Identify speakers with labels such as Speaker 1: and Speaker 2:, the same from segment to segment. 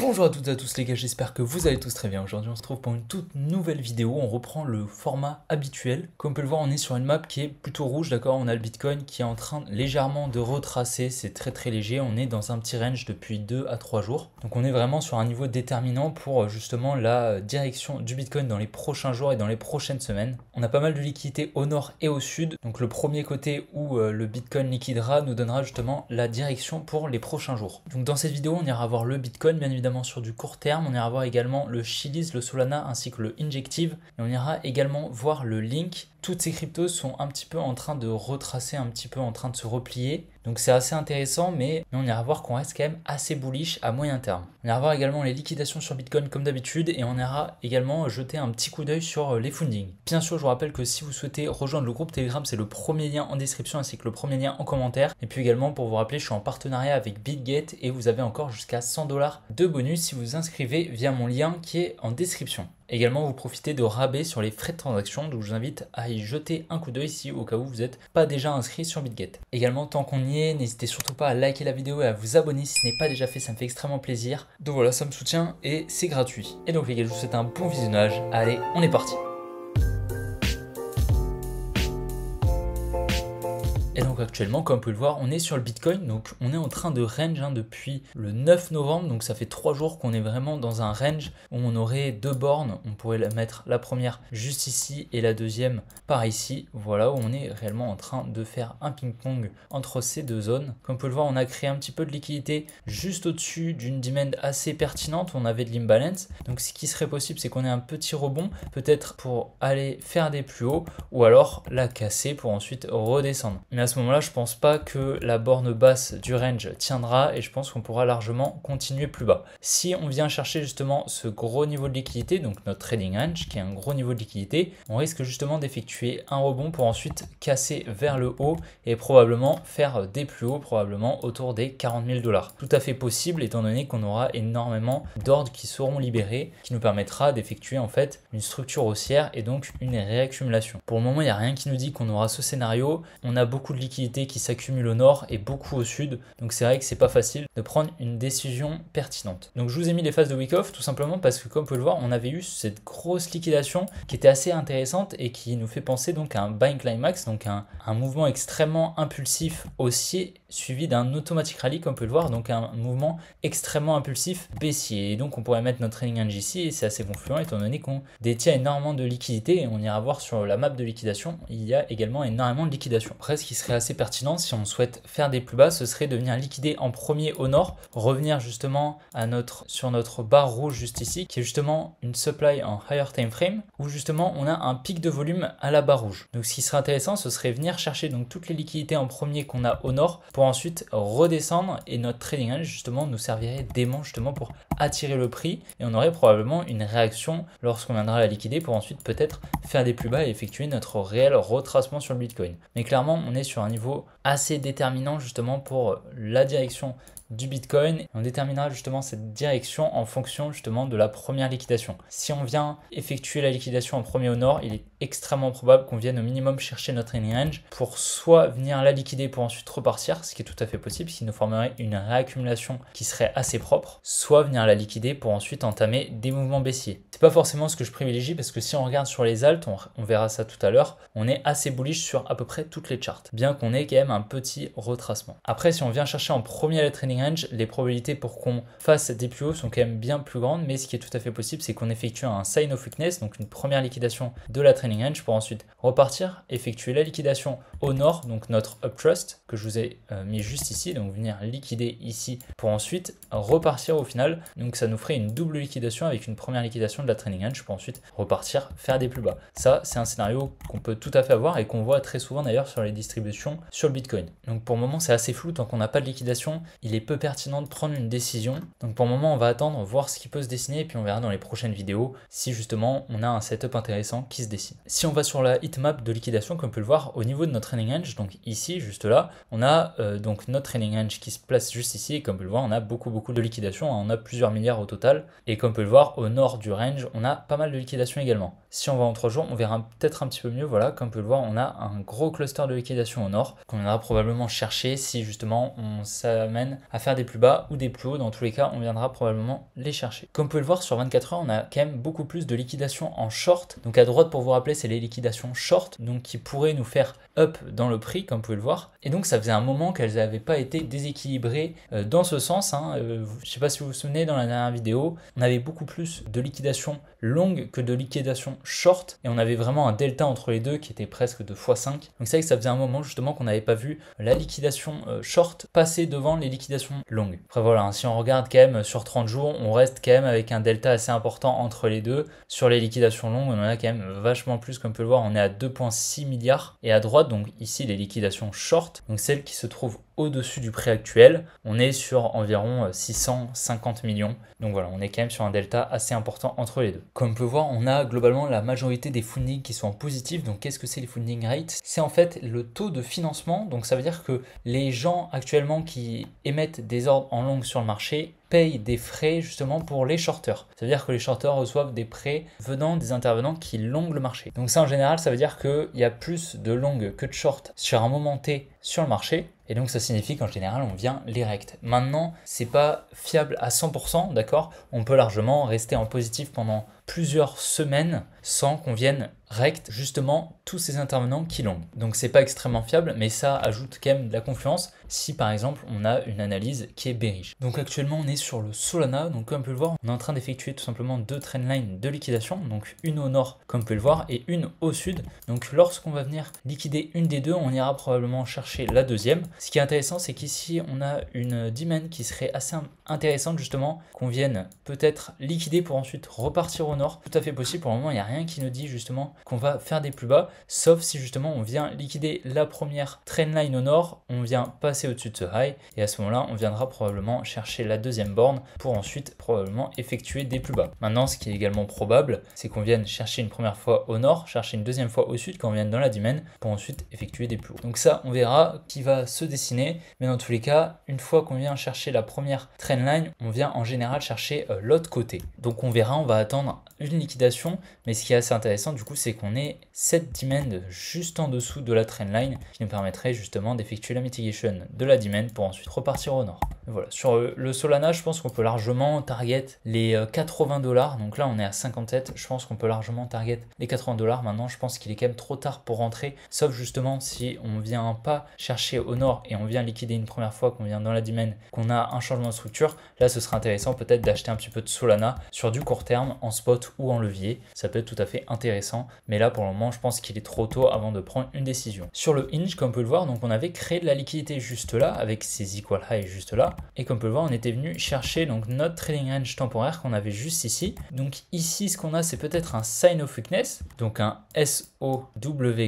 Speaker 1: Bonjour à toutes et à tous les gars, j'espère que vous allez tous très bien. Aujourd'hui on se retrouve pour une toute nouvelle vidéo, on reprend le format habituel. Comme on peut le voir, on est sur une map qui est plutôt rouge, d'accord. On a le Bitcoin qui est en train légèrement de retracer, c'est très léger. On est dans un petit range depuis 2 à 3 jours. Donc on est vraiment sur un niveau déterminant pour justement la direction du Bitcoin dans les prochains jours et dans les prochaines semaines. On a pas mal de liquidités au nord et au sud. Donc le premier côté où le Bitcoin liquidera nous donnera justement la direction pour les prochains jours. Donc dans cette vidéo, on ira voir le Bitcoin bien évidemment sur du court terme, on ira voir également le Chiliz, le Solana ainsi que le Injective et on ira également voir le Link. Toutes ces cryptos sont un petit peu en train de retracer, un petit peu en train de se replier. Donc c'est assez intéressant, mais on ira voir qu'on reste quand même assez bullish à moyen terme. On ira voir également les liquidations sur Bitcoin comme d'habitude et on ira également jeter un petit coup d'œil sur les fundings. Bien sûr, je vous rappelle que si vous souhaitez rejoindre le groupe Telegram, c'est le premier lien en description ainsi que le premier lien en commentaire. Et puis également pour vous rappeler, je suis en partenariat avec BitGet et vous avez encore jusqu'à 100 $ de bonus si vous vous inscrivez via mon lien qui est en description. Également, vous profitez de rabais sur les frais de transaction, donc je vous invite à y jeter un coup d'œil si au cas où vous n'êtes pas déjà inscrit sur BitGet. Également, tant qu'on y est, n'hésitez surtout pas à liker la vidéo et à vous abonner si ce n'est pas déjà fait, ça me fait extrêmement plaisir. Donc voilà, ça me soutient et c'est gratuit. Et donc les gars, je vous souhaite un bon visionnage. Allez, on est parti. Et donc actuellement, comme vous pouvez le voir, on est sur le Bitcoin, donc on est en train de range depuis le 9 novembre, donc ça fait 3 jours qu'on est vraiment dans un range où on aurait deux bornes, on pourrait la mettre la première juste ici et la deuxième par ici, voilà où on est réellement en train de faire un ping-pong entre ces deux zones. Comme vous pouvez le voir, on a créé un petit peu de liquidité juste au-dessus d'une demand assez pertinente, on avait de l'imbalance, donc ce qui serait possible c'est qu'on ait un petit rebond, peut-être pour aller faire des plus hauts ou alors la casser pour ensuite redescendre. Mais à ce moment-là, je pense pas que la borne basse du range tiendra et je pense qu'on pourra largement continuer plus bas. Si on vient chercher justement ce gros niveau de liquidité, donc notre trading range qui est un gros niveau de liquidité, on risque justement d'effectuer un rebond pour ensuite casser vers le haut et probablement faire des plus hauts, probablement autour des 40 000 $. Tout à fait possible étant donné qu'on aura énormément d'ordres qui seront libérés, qui nous permettra d'effectuer en fait une structure haussière et donc une réaccumulation. Pour le moment, il n'y a rien qui nous dit qu'on aura ce scénario. On a beaucoup de liquidités qui s'accumulent au nord et beaucoup au sud, donc c'est vrai que c'est pas facile de prendre une décision pertinente. Donc je vous ai mis les phases de week off tout simplement parce que comme vous pouvez le voir, on avait eu cette grosse liquidation qui était assez intéressante et qui nous fait penser donc à un buying climax, donc un mouvement extrêmement impulsif haussier suivi d'un automatic rally comme vous pouvez le voir, donc un mouvement extrêmement impulsif baissier. Et donc on pourrait mettre notre trading range ici et c'est assez confluent étant donné qu'on détient énormément de liquidités et on ira voir sur la map de liquidation, il y a également énormément de liquidation. Après, ce qui serait assez pertinent si on souhaite faire des plus bas, ce serait de venir liquider en premier au nord, revenir justement sur notre barre rouge juste ici, qui est justement une supply en higher time frame, où justement on a un pic de volume à la barre rouge. Donc ce qui serait intéressant, ce serait venir chercher donc toutes les liquidités en premier qu'on a au nord, pour ensuite redescendre et notre trading range justement nous servirait d'aimant justement pour attirer le prix et on aurait probablement une réaction lorsqu'on viendra la liquider pour ensuite peut-être faire des plus bas et effectuer notre réel retracement sur le Bitcoin. Mais clairement, on est sur un niveau assez déterminant justement pour la direction du Bitcoin et on déterminera justement cette direction en fonction justement de la première liquidation. Si on vient effectuer la liquidation en premier au nord, il est extrêmement probable qu'on vienne au minimum chercher notre trading range pour soit venir la liquider pour ensuite repartir, ce qui est tout à fait possible, ce qui nous formerait une réaccumulation qui serait assez propre, soit venir la liquider pour ensuite entamer des mouvements baissiers. C'est pas forcément ce que je privilégie parce que si on regarde sur les alts, on verra ça tout à l'heure, on est assez bullish sur à peu près toutes les charts, bien qu'on ait quand même un petit retracement. Après, si on vient chercher en premier la trading range, les probabilités pour qu'on fasse des plus hauts sont quand même bien plus grandes, mais ce qui est tout à fait possible, c'est qu'on effectue un sign of weakness, donc une première liquidation de la trading range pour ensuite repartir, effectuer la liquidation au nord, donc notre uptrust que je vous ai mis juste ici, donc venir liquider ici pour ensuite repartir au final. Donc ça nous ferait une double liquidation avec une première liquidation de la trading range pour ensuite repartir, faire des plus bas. Ça, c'est un scénario qu'on peut tout à fait avoir et qu'on voit très souvent d'ailleurs sur les distributions sur le Bitcoin. Donc pour le moment, c'est assez flou tant qu'on n'a pas de liquidation, il est peu pertinent de prendre une décision. Donc pour le moment, on va attendre, voir ce qui peut se dessiner et puis on verra dans les prochaines vidéos si justement on a un setup intéressant qui se dessine. Si on va sur la heatmap de liquidation, comme on peut le voir au niveau de notre trading range, donc ici, juste là, on a donc notre trading range qui se place juste ici et comme on peut le voir, on a beaucoup de liquidation, on a plusieurs milliards au total et comme on peut le voir au nord du range, on a pas mal de liquidation également. Si on va en 3 jours, on verra peut-être un petit peu mieux. Voilà, comme on peut le voir, on a un gros cluster de liquidation au nord qu'on ira probablement chercher si justement on s'amène à faire des plus bas ou des plus hauts. Dans tous les cas, on viendra probablement les chercher. Comme vous pouvez le voir, sur 24 heures, on a quand même beaucoup plus de liquidations en short. Donc à droite, pour vous rappeler, c'est les liquidations short, donc qui pourraient nous faire up dans le prix, comme vous pouvez le voir. Et donc ça faisait un moment qu'elles n'avaient pas été déséquilibrées dans ce sens. Je ne sais pas si vous vous souvenez, dans la dernière vidéo, on avait beaucoup plus de liquidations longues que de liquidations short. Et on avait vraiment un delta entre les deux qui était presque de x5. Donc c'est vrai que ça faisait un moment justement qu'on n'avait pas vu la liquidation short passer devant les liquidations longues. Après voilà, si on regarde quand même sur 30 jours, on reste quand même avec un delta assez important entre les deux. Sur les liquidations longues, on en a quand même vachement plus, comme on peut le voir, on est à 2,6 milliards. Et à droite, donc ici les liquidations short, donc celles qui se trouvent au-dessus du prix actuel, on est sur environ 650 millions. Donc voilà, on est quand même sur un delta assez important entre les deux. Comme on peut voir, on a globalement la majorité des fundings qui sont en positif. Donc qu'est-ce que c'est les funding rates? C'est en fait le taux de financement. Donc ça veut dire que les gens actuellement qui émettent des ordres en long sur le marché payent des frais justement pour les shorters. Ça veut dire que les shorters reçoivent des prêts venant des intervenants qui longuent le marché. Donc ça en général, ça veut dire qu'il y a plus de longues que de short sur un moment T sur le marché. Et donc ça signifie qu'en général on vient les rect. Maintenant, c'est pas fiable à 100%, d'accord? On peut largement rester en positif pendant plusieurs semaines sans qu'on vienne rect justement tous ces intervenants qui longuent. Donc c'est pas extrêmement fiable, mais ça ajoute quand même de la confiance si par exemple on a une analyse qui est bearish. Donc actuellement on est sur le Solana, donc comme on peut le voir, on est en train d'effectuer tout simplement deux trendlines de liquidation, donc une au nord comme on peut le voir et une au sud. Donc lorsqu'on va venir liquider une des deux, on ira probablement chercher la deuxième. Ce qui est intéressant, c'est qu'ici on a une demand qui serait assez intéressante justement, qu'on vienne peut-être liquider pour ensuite repartir au nord. Tout à fait possible, pour le moment il n'y a rien qui nous dit justement qu'on va faire des plus bas, sauf si justement on vient liquider la première trendline au nord, on vient passer au-dessus de ce high, et à ce moment-là on viendra probablement chercher la deuxième borne pour ensuite probablement effectuer des plus bas. Maintenant, ce qui est également probable, c'est qu'on vienne chercher une première fois au nord, chercher une deuxième fois au sud quand on vienne dans la demand, pour ensuite effectuer des plus hauts. Donc ça, on verra qui va se dessiner, mais dans tous les cas, une fois qu'on vient chercher la première trendline, on vient en général chercher l'autre côté. Donc on verra, on va attendre une liquidation, mais ce qui est assez intéressant du coup, c'est qu'on ait cette demand juste en dessous de la trendline qui nous permettrait justement d'effectuer la mitigation de la demand pour ensuite repartir au nord. Et voilà, sur le Solana, je pense qu'on peut largement target les $80. Donc là, on est à 57. Je pense qu'on peut largement target les $80. Maintenant, je pense qu'il est quand même trop tard pour rentrer, sauf justement si on vient pas chercher au nord et on vient liquider une première fois, qu'on vient dans la demand, qu'on a un changement de structure. Là, ce serait intéressant peut-être d'acheter un petit peu de Solana sur du court terme en spot ou en levier. Ça peut être tout à fait intéressant, mais là pour le moment je pense qu'il est trop tôt avant de prendre une décision. Sur le hinge, comme on peut le voir, donc on avait créé de la liquidité juste là avec ces equal high juste là, et comme on peut le voir, on était venu chercher donc notre trading range temporaire qu'on avait juste ici. Donc ici, ce qu'on a, c'est peut-être un sign of weakness, donc un SOW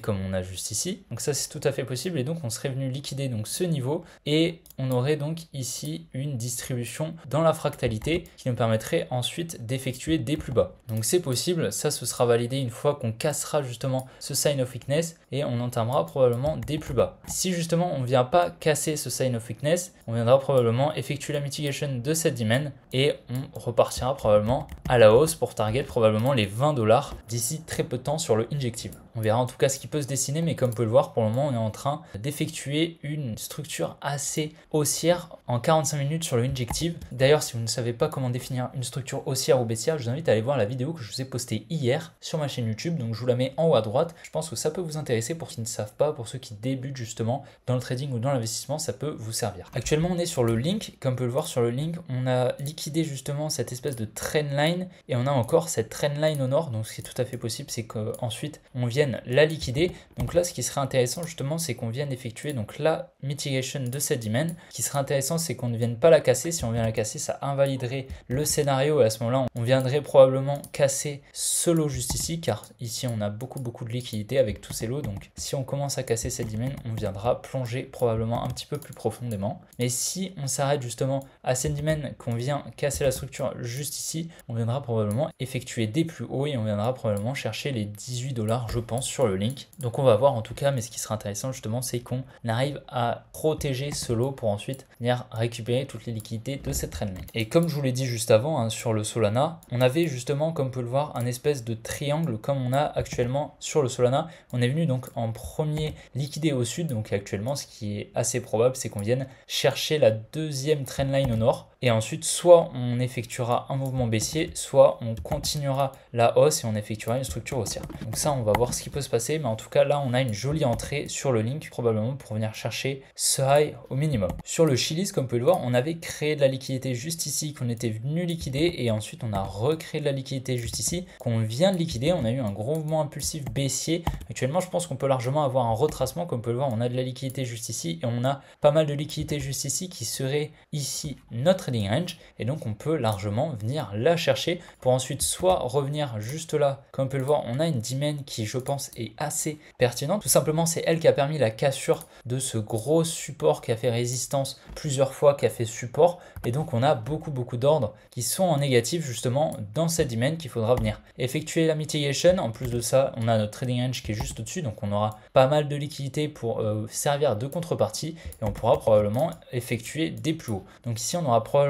Speaker 1: comme on a juste ici. Donc ça c'est tout à fait possible, et donc on serait venu liquider donc ce niveau, et on aurait donc ici une distribution dans la fractalité qui nous permettrait ensuite d'effectuer des plus bas. Donc c'est possible, ça ce sera validé une fois qu'on cassera justement ce sign of weakness et on entamera probablement des plus bas. Si justement on ne vient pas casser ce sign of weakness, on viendra probablement effectuer la mitigation de cette demand et on repartira probablement à la hausse pour target probablement les $20 d'ici très peu de temps sur le injective. On verra en tout cas ce qui peut se dessiner, mais comme vous pouvez le voir, pour le moment on est en train d'effectuer une structure assez haussière en 45 minutes sur le injective. D'ailleurs, si vous ne savez pas comment définir une structure haussière ou baissière, je vous invite à aller voir la vidéo que je vous ai postée hier sur ma chaîne YouTube, donc je vous la mets en haut à droite. Je pense que ça peut vous intéresser pour ceux qui ne savent pas, pour ceux qui débutent justement dans le trading ou dans l'investissement, ça peut vous servir. Actuellement on est sur le link, comme vous pouvez le voir sur le link, on a liquidé justement cette espèce de trendline et on a encore cette trendline au nord. Donc ce qui est tout à fait possible, c'est qu'ensuite on vienne la liquider. Donc là, ce qui serait intéressant justement, c'est qu'on vienne effectuer donc la mitigation de cette demand. Ce qui serait intéressant, c'est qu'on ne vienne pas la casser. Si on vient la casser, ça invaliderait le scénario, et à ce moment-là, on viendrait probablement casser ce lot juste ici, car ici on a beaucoup de liquidité avec tous ces lots. Donc si on commence à casser cette demand, on viendra plonger probablement un petit peu plus profondément. Mais si on s'arrête justement à cette demand, qu'on vient casser la structure juste ici, on viendra probablement effectuer des plus hauts et on viendra probablement chercher les $18, je pense. pense, sur le link. Donc on va voir en tout cas, mais ce qui sera intéressant justement, c'est qu'on arrive à protéger ce lot pour ensuite venir récupérer toutes les liquidités de cette trendline. Et comme je vous l'ai dit juste avant, hein, sur le Solana, on avait justement, comme vous pouvez le voir, un espèce de triangle comme on a actuellement sur le Solana. On est venu donc en premier liquider au sud, donc actuellement ce qui est assez probable, c'est qu'on vienne chercher la deuxième trendline au nord. Et ensuite, soit on effectuera un mouvement baissier, soit on continuera la hausse et on effectuera une structure haussière. Donc ça, on va voir ce qui peut se passer. Mais en tout cas, là, on a une jolie entrée sur le link, probablement pour venir chercher ce high au minimum. Sur le Chiliz, comme vous pouvez le voir, on avait créé de la liquidité juste ici, qu'on était venu liquider. Et ensuite, on a recréé de la liquidité juste ici, qu'on vient de liquider. On a eu un gros mouvement impulsif baissier. Actuellement, je pense qu'on peut largement avoir un retracement. Comme vous pouvez le voir, on a de la liquidité juste ici. Et on a pas mal de liquidité juste ici qui serait ici notre range, et donc on peut largement venir la chercher pour ensuite soit revenir juste là. Comme on peut le voir, on a une demand qui, je pense, est assez pertinente. Tout simplement, c'est elle qui a permis la cassure de ce gros support qui a fait résistance plusieurs fois, qui a fait support, et donc on a beaucoup d'ordres qui sont en négatif justement dans cette demand qu'il faudra venir effectuer la mitigation. En plus de ça, on a notre trading range qui est juste au-dessus, donc on aura pas mal de liquidités pour servir de contrepartie, et on pourra probablement effectuer des plus hauts. Donc ici, on aura probablement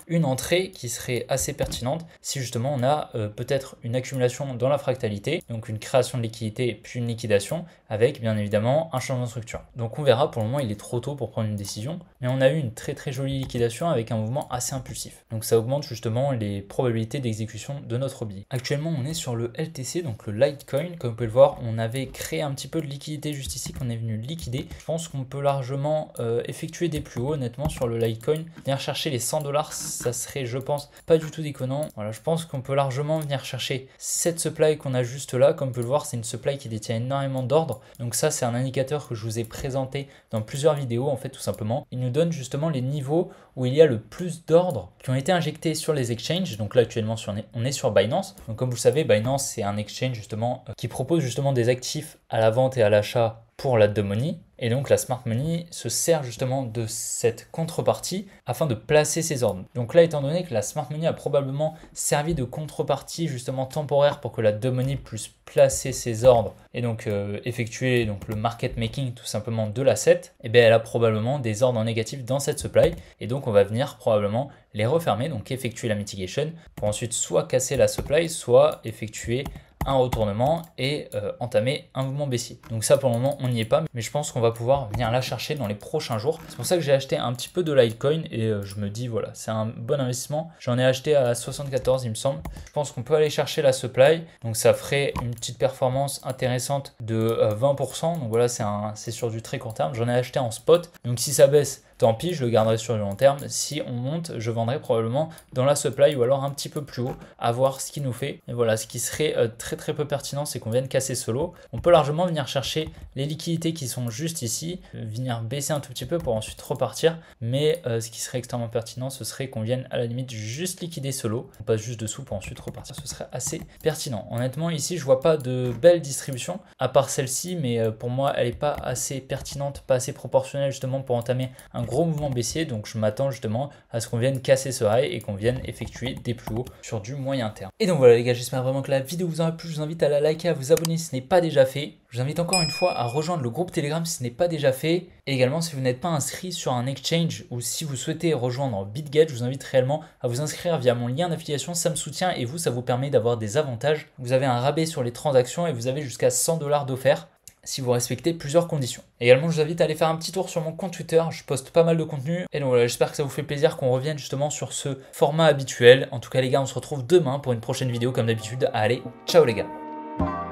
Speaker 1: une entrée qui serait assez pertinente si justement on a peut-être une accumulation dans la fractalité, donc une création de liquidité puis une liquidation avec bien évidemment un changement de structure. Donc on verra, pour le moment il est trop tôt pour prendre une décision, mais on a eu une très jolie liquidation avec un mouvement assez impulsif. Donc ça augmente justement les probabilités d'exécution de notre billet. Actuellement on est sur le LTC, donc le Litecoin. Comme vous pouvez le voir, on avait créé un petit peu de liquidité juste ici qu'on est venu liquider. Je pense qu'on peut largement effectuer des plus hauts honnêtement sur le Litecoin. Venir chercher les 100 $, ça serait, je pense, pas du tout déconnant. Voilà, je pense qu'on peut largement venir chercher cette supply qu'on a juste là. Comme vous pouvez le voir, c'est une supply qui détient énormément d'ordre. Donc ça, c'est un indicateur que je vous ai présenté dans plusieurs vidéos, en fait, tout simplement. Il nous donne justement les niveaux où il y a le plus d'ordres qui ont été injectés sur les exchanges. Donc là, actuellement, on est sur Binance. Donc comme vous le savez, Binance, c'est un exchange justement qui propose justement des actifs à la vente et à l'achat pour la money. Et donc la smart money se sert justement de cette contrepartie afin de placer ses ordres. Donc là, étant donné que la smart money a probablement servi de contrepartie justement temporaire pour que la money puisse placer ses ordres et donc effectuer donc le market making tout simplement de l'asset, et bien elle a probablement des ordres en négatif dans cette supply, et donc on va venir probablement les refermer, donc effectuer la mitigation pour ensuite soit casser la supply, soit effectuer un retournement et entamer un mouvement baissier. Donc ça, pour le moment on n'y est pas, mais je pense qu'on va pouvoir venir la chercher dans les prochains jours. C'est pour ça que j'ai acheté un petit peu de Litecoin et je me dis voilà, c'est un bon investissement. J'en ai acheté à 74 il me semble. Je pense qu'on peut aller chercher la supply, donc ça ferait une petite performance intéressante de 20%. Donc voilà, c'est sur du très court terme. J'en ai acheté en spot, donc si ça baisse, tant pis, je le garderai sur le long terme. Si on monte, je vendrai probablement dans la supply ou alors un petit peu plus haut, à voir ce qu'il nous fait. Et voilà, ce qui serait très peu pertinent, c'est qu'on vienne casser ce lot. On peut largement venir chercher les liquidités qui sont juste ici, venir baisser un tout petit peu pour ensuite repartir. Mais ce qui serait extrêmement pertinent, ce serait qu'on vienne à la limite juste liquider ce lot. On passe juste dessous pour ensuite repartir. Ce serait assez pertinent. Honnêtement, ici, je vois pas de belle distribution, à part celle-ci, mais pour moi, elle n'est pas assez pertinente, pas assez proportionnelle justement pour entamer un gros mouvement baissier. Donc je m'attends justement à ce qu'on vienne casser ce high et qu'on vienne effectuer des plus hauts sur du moyen terme. Et donc voilà les gars, j'espère vraiment que la vidéo vous aura plu. Je vous invite à la liker, à vous abonner si ce n'est pas déjà fait. Je vous invite encore une fois à rejoindre le groupe Telegram si ce n'est pas déjà fait. Et également, si vous n'êtes pas inscrit sur un exchange ou si vous souhaitez rejoindre BitGet, je vous invite réellement à vous inscrire via mon lien d'affiliation. Ça me soutient et vous, ça vous permet d'avoir des avantages. Vous avez un rabais sur les transactions et vous avez jusqu'à 100 $ d'offert si vous respectez plusieurs conditions. Également, je vous invite à aller faire un petit tour sur mon compte Twitter, je poste pas mal de contenu. Et donc voilà, j'espère que ça vous fait plaisir qu'on revienne justement sur ce format habituel. En tout cas les gars, on se retrouve demain pour une prochaine vidéo comme d'habitude. Allez, ciao les gars!